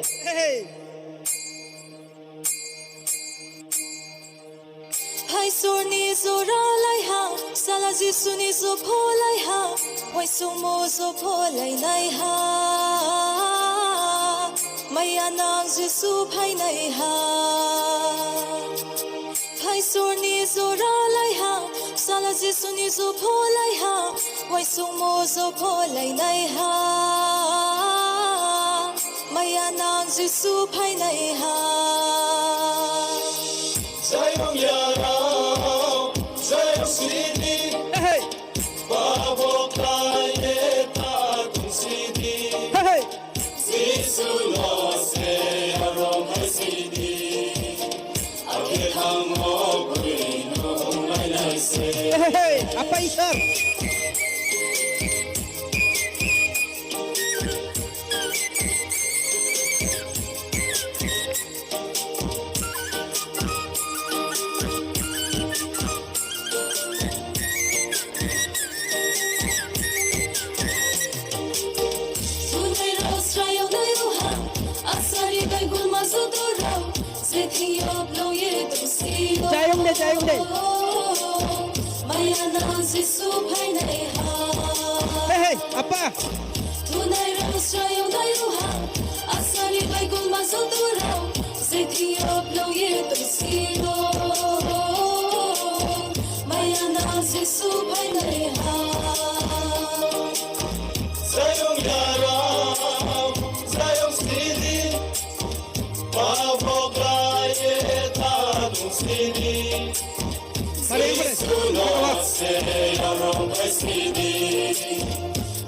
Hey. Hai sorni zora lai ha, salaji suni zo pho lai ha, wai sumo zo pho lai nai ha. Maya nang Jesu phai nai ha. Hai sorni zora lai ha, salaji suni zo pho lai ha, wai sumo zo pho lai nai ha. Maya nang Jesu phai nai ha. Sayang yarao, sayang sidi, Hey. babo kaye ta tung sidi, Hey. Jesu no se arong sidi, ake hang ho bui no mai nai se. Hey. Apa Isar? Jayong deh. Maya nang Jesu phai nai ha. Hey. Apa? Tunai ras rayong dayo ha. Asari bai gul mazodurao. Zethi oplo ye tusino. Maya nang Jesu phai nai ha. Sayang yarao, sayang sidi, babo kaye ta tung sidi. Jesu no se arong sidi,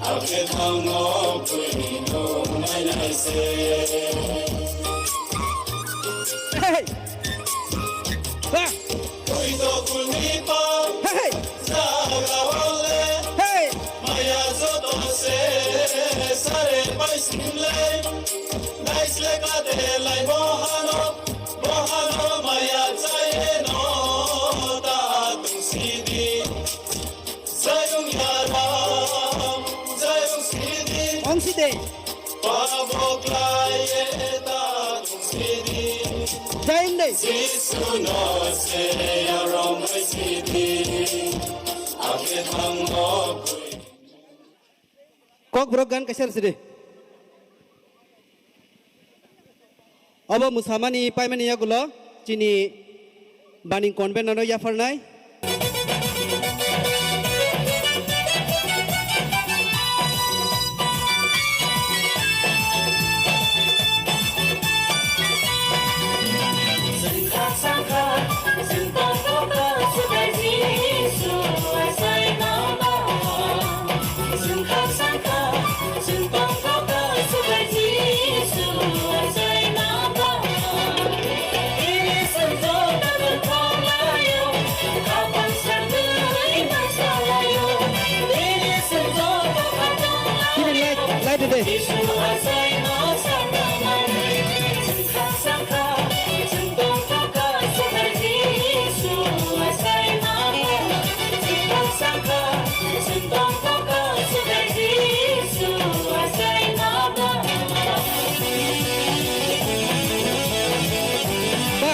ake hang ho bui no mai nai se. Hey. Ah. Koi to kulnipa, Hey. zaga wale, Hey. maya zoto se sare pai simle, naisle kade lai mohano maya chaye no ta tung sidi. Sayang yaram, sayang sidi, Ong si day. babo klaye ta tung sidi. Jayong day. Jesu no se arong sidi, ake hang ho bui. Kok brogan kasar sidi. Aba musamani paimani ya gulo chini baning konben ano ya farnai. Light today. Ba,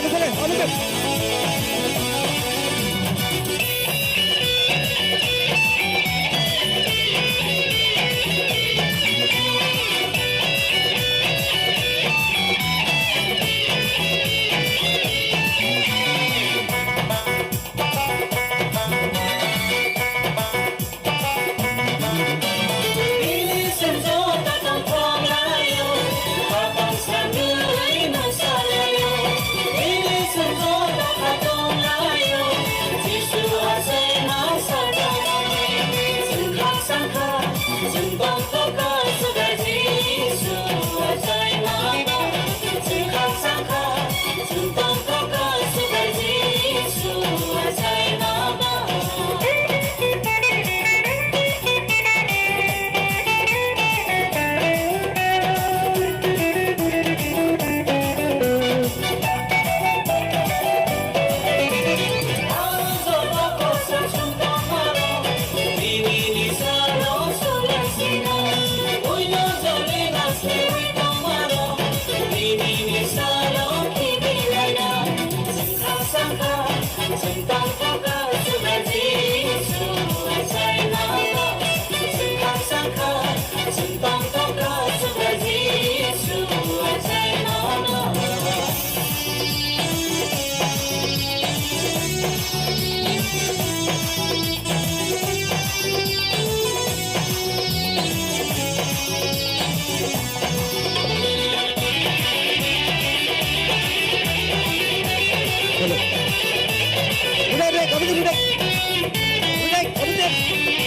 besar. Oh, betul. Ini Kapatid, Ludek! Ludek, kapatid!